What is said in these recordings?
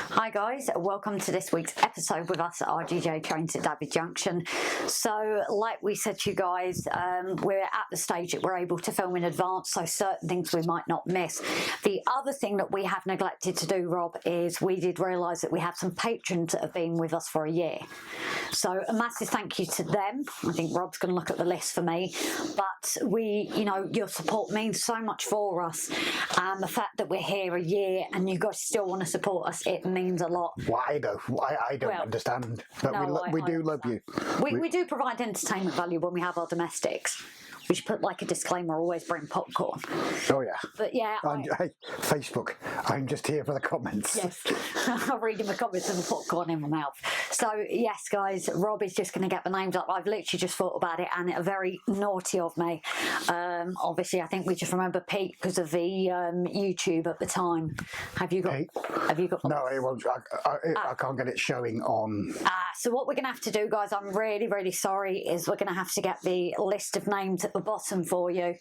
Hi guys, welcome to this week's episode with us at RGJ Trains at David Junction. So like we said to you guys, we're at the stage that we're able to film in advance, so certain things we might not miss. The other thing that we have neglected to do, Rob, is we did realise that we have some patrons that have been with us for a year. So a massive thank you to them. I think Rob's going to look at the list for me, but your support means so much for us. And the fact that we're here a year and you guys still want to support us, it means a lot. Well, I don't understand, but no, we do love you. We do provide entertainment value when we have our domestics. We should put like a disclaimer, always bring popcorn. Oh yeah. But yeah. Hey, Facebook, I'm just here for the comments. Yes. I'm reading the comments and the popcorn in my mouth. So yes, guys, Rob is just going to get the names up. I've literally just thought about it and very naughty of me. Obviously, I think we just remember Pete because of the YouTube at the time. Have you got? Pete? Have you got? No, it won't. I can't get it showing on. So what we're going to have to do, guys, I'm really, really sorry, is we're going to have to get the list of names at the bottom for you.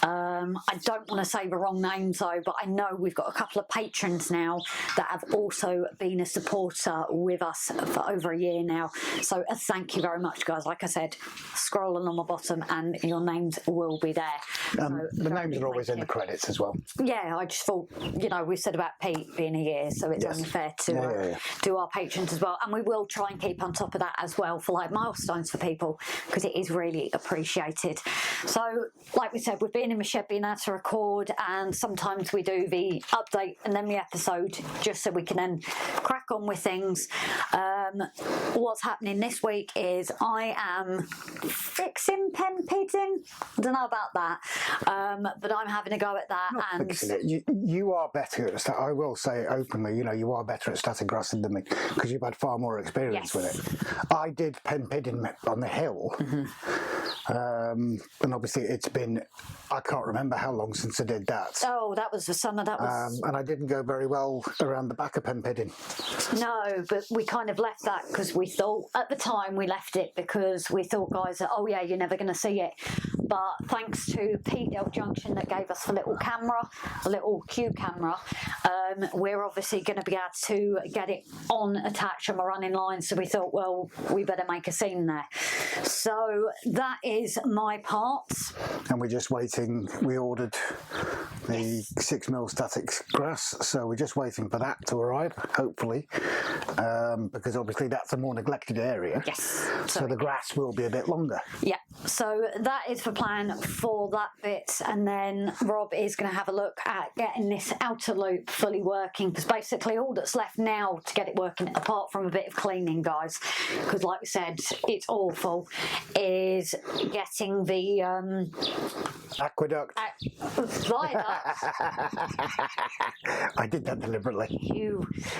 I don't want to say the wrong names though, but I know we've got a couple of patrons now that have also been a supporter with us for over a year now. So thank you very much, guys. Like I said, scroll along the bottom and your names will be there. So the names are always in the credits as well. Yeah, I just thought, we said about Pete being a year, so it's only fair to do our patrons as well. And we will try and keep on top of that as well for like milestones for people, because it is really appreciated. So like we said, we've been in the shed being able to record, and sometimes we do the update and then the episode just so we can then crack on with things. What's happening this week is I am fixing Pen Pidyn. I don't know about that, but I'm having a go at that. Not fixing it. You are better at I will say it openly, you are better at static grassing than me, because you've had far more experience with it. I did Pen Pidyn on the hill. And obviously it's been, I can't remember how long since I did that. Oh, that was the summer. That was. And I didn't go very well around the back of Pen Pidyn. No, but we kind of left that because we thought, at the time we left it because we thought, guys, that, oh yeah, you're never going to see it. But thanks to Delph Junction that gave us a little camera, a little Q camera, we're obviously going to be able to get it on attached on a running line. So we thought, well, we better make a scene there. So that is my part. And we're just waiting. We ordered the 6mm static grass, so we're just waiting for that to arrive, hopefully, because obviously that's a more neglected area. Yes. So the grass will be a bit longer. Yeah. So that is the plan for that bit, and then Rob is going to have a look at getting this outer loop fully working, because basically all that's left now to get it working, apart from a bit of cleaning, guys, because like we said, it's awful, is getting the aqueduct. Viaduct. I did that deliberately.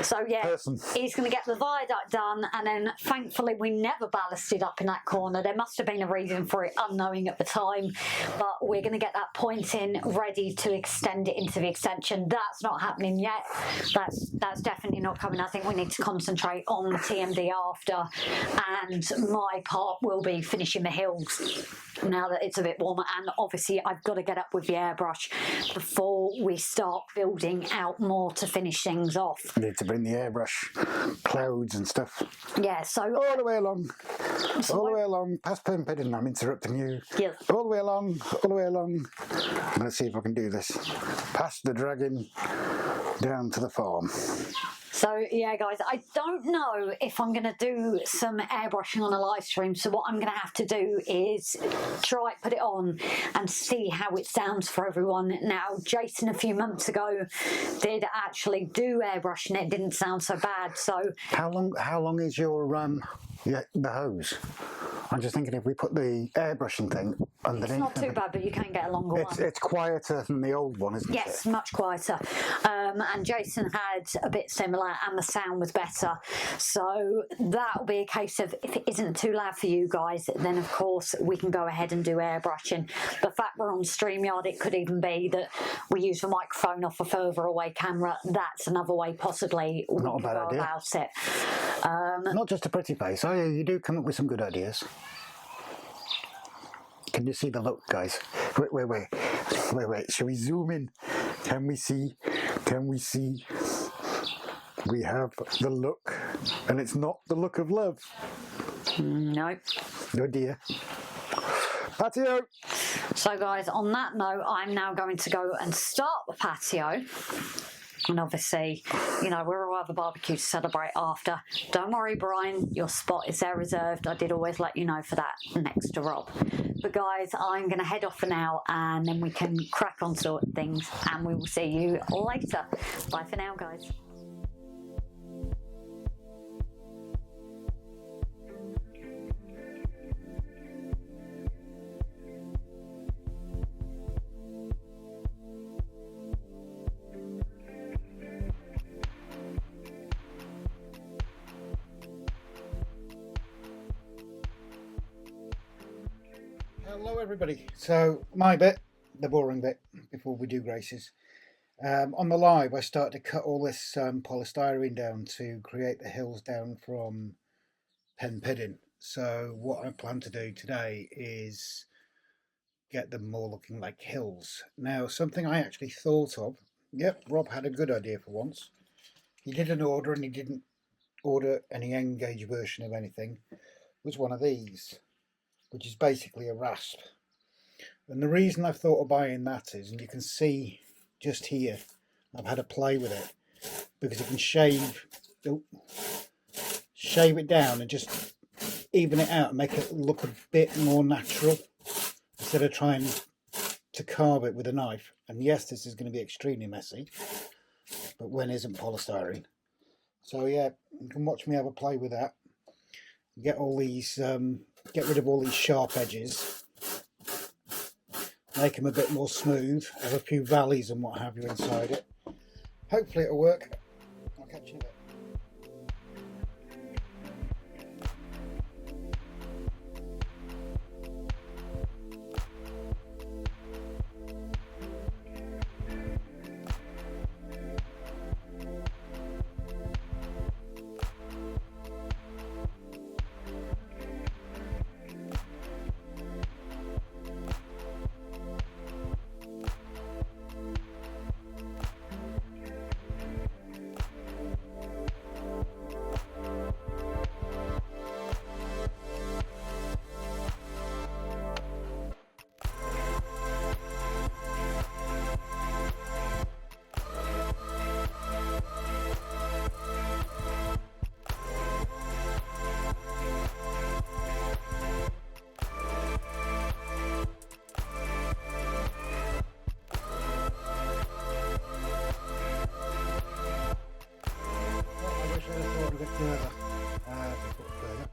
So yeah, he's going to get the viaduct done, and then thankfully we never ballasted up in that corner. There must have been a reason for it, unknowing at the time, but we're going to get that point in ready to extend it into the extension. That's not happening yet. That's definitely not coming. I think we need to concentrate on the TMD after, and my part will be finishing the hills now that it's a bit warmer. And obviously I've got to get up with the airbrush before we start building out more to finish things off. You need to bring the airbrush clouds and stuff. Yeah, so all the way along, past Pen Pidyn. I'm interrupting you. Yeah. All the way along. Let's see if I can do this. Past the dragon, down to the farm. So yeah, guys, I don't know if I'm going to do some airbrushing on a live stream. So what I'm going to have to do is put it on and see how it sounds for everyone. Now, Jason a few months ago did actually do airbrushing. It didn't sound so bad. So how long is your the hose? I'm just thinking if we put the airbrushing thing underneath. It's not too bad, but you can get a longer one. It's quieter than the old one, isn't it? Yes, much quieter. And Jason had a bit similar, and the sound was better. So that'll be a case of, if it isn't too loud for you guys, then of course we can go ahead and do airbrushing. The fact we're on StreamYard, it could even be that we use the microphone off a further away camera. That's another way possibly we can go about it. Not just a pretty face. Oh yeah, you do come up with some good ideas. Can you see the look, guys? Wait. Shall we zoom in? Can we see? we have the look, and it's not the look of love. No. Oh dear. Patio! So guys, on that note, I'm now going to go and start the patio. And obviously, you know, we'll have a barbecue to celebrate after. Don't worry, Brian, your spot is there reserved. I did always let you know for that next to Rob. But guys, I'm going to head off for now, and then we can crack on sorting things, and we will see you later. Bye for now, guys. Hello everybody, so my bit, the boring bit, before we do Grace's. On the live I started to cut all this polystyrene down to create the hills down from Pen Pidyn. So what I plan to do today is get them more looking like hills. Now something I actually thought of, yep, Rob had a good idea for once. He did an order and he didn't order any N-gauge version of anything, was one of these, which is basically a rasp. And the reason I've thought of buying that is, and you can see just here, I've had a play with it, because you can shave it down and just even it out and make it look a bit more natural, instead of trying to carve it with a knife. And yes, this is going to be extremely messy, but when isn't polystyrene? So yeah, you can watch me have a play with that. Get all these get rid of all these sharp edges, make them a bit more smooth, have a few valleys and what have you inside it. Hopefully it'll work. I'll catch you in a bit.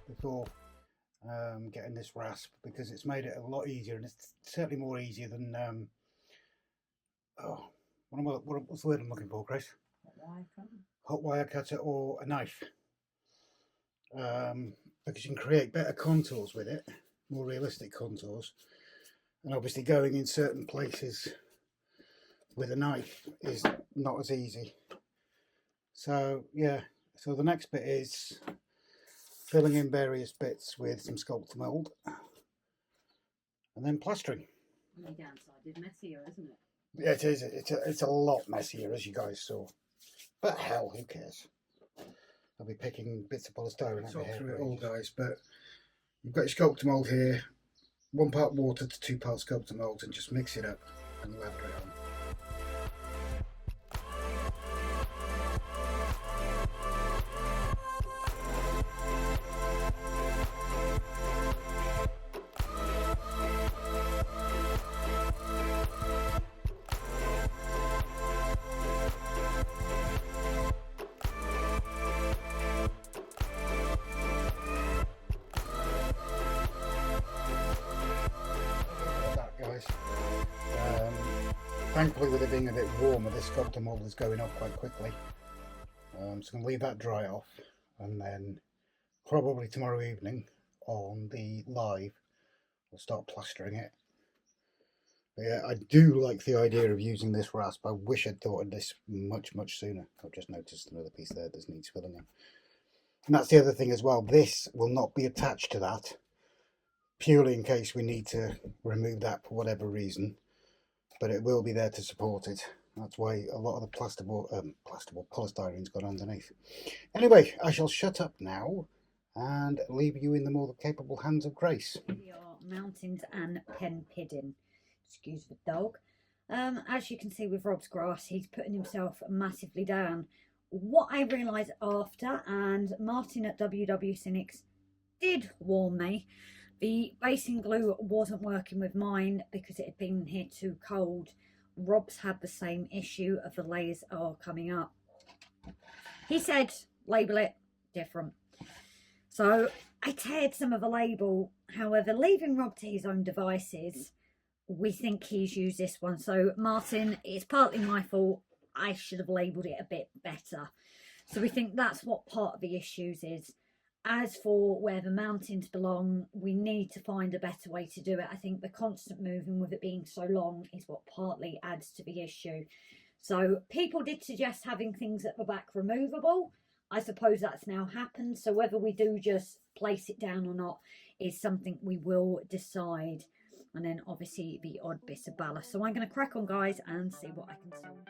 Before getting this rasp, because it's made it a lot easier, and it's certainly more easier than what's the word I'm looking for, Grace? Hot wire cutter or a knife, because you can create better contours with it, more realistic contours, and obviously going in certain places with a knife is not as easy. So yeah, so the next bit is filling in various bits with some sculptor mould, and then plastering. The downside is messier, isn't it? Yeah, it is. It's a lot messier, as you guys saw. But hell, who cares? I'll be picking bits of polystyrene out of here. Through it all, guys. But you've got your sculptor mould here, 1 part water to 2 parts sculptor mould, and just mix it up and lather it on. Thankfully, with it being a bit warmer, this sculptor mould is going off quite quickly. So I'm going to leave that dry off, and then probably tomorrow evening on the live we'll start plastering it. But yeah, I do like the idea of using this rasp. I wish I'd thought of this much sooner. I've just noticed another piece there that needs filling in. And that's the other thing as well, this will not be attached to that, purely in case we need to remove that for whatever reason, but it will be there to support it. That's why a lot of the polystyrene's gone underneath. Anyway, I shall shut up now and leave you in the more capable hands of Grace. We are Mountains and Pen Pidyn. Excuse the dog. As you can see with Rob's grass, he's putting himself massively down. What I realised after, and Martin at WW Cynics did warn me, the basing glue wasn't working with mine because it had been here too cold. Rob's had the same issue of the layers are coming up. He said, label it different. So I teared some of the label. However, leaving Rob to his own devices, we think he's used this one. So Martin, it's partly my fault. I should have labelled it a bit better. So we think that's what part of the issues is. As for where the mountains belong, we need to find a better way to do it. I think the constant moving with it being so long is what partly adds to the issue. So people did suggest having things at the back removable. I suppose that's now happened. So whether we do just place it down or not is something we will decide. And then obviously the odd bit of ballast. So I'm going to crack on, guys, and see what I can sort.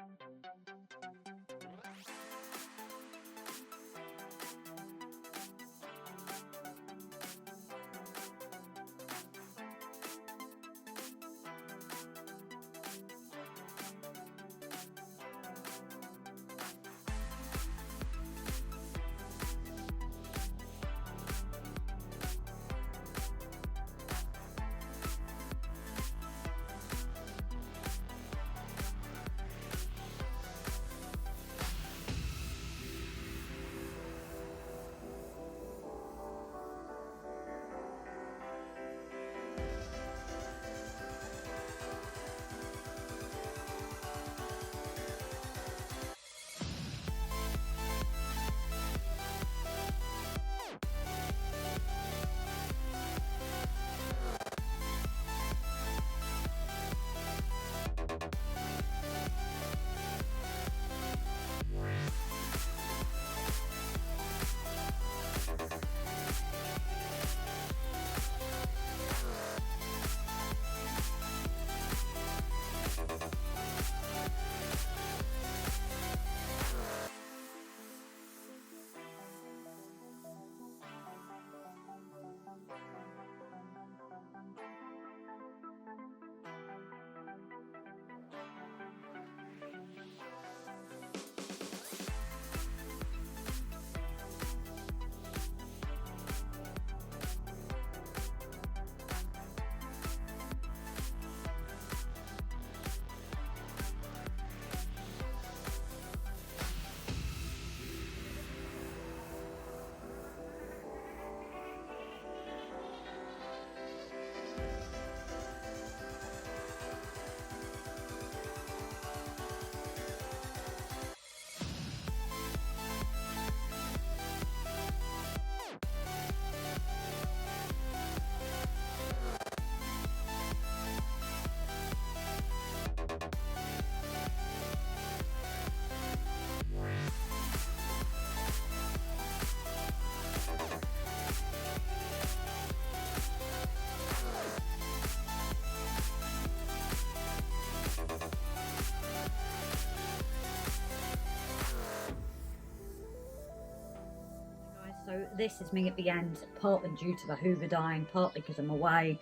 So this is me at the end, partly due to the Hoover dying, partly because I'm away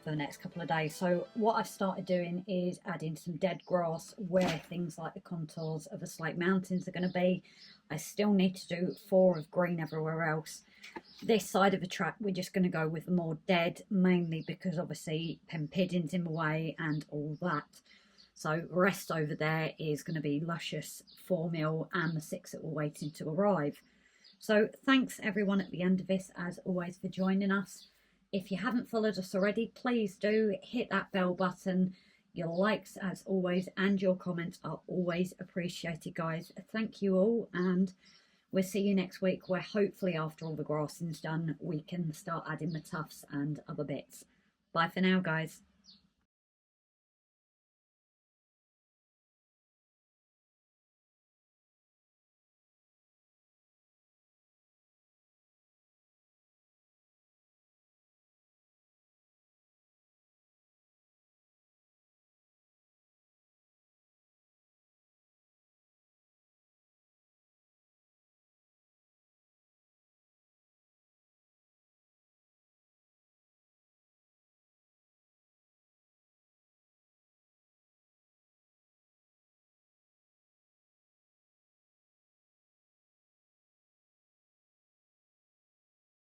for the next couple of days. So what I've started doing is adding some dead grass where things like the contours of the Slate Mountains are going to be. I still need to do 4 of green everywhere else. This side of the track, we're just going to go with the more dead, mainly because obviously Pen Pidyn's in the way and all that. So the rest over there is going to be luscious 4mm and the 6 that we're waiting to arrive. So thanks everyone at the end of this, as always, for joining us. If you haven't followed us already, please do hit that bell button. Your likes, as always, and your comments are always appreciated, guys. Thank you all, and we'll see you next week, where hopefully after all the grassing's done, we can start adding the tufts and other bits. Bye for now, guys.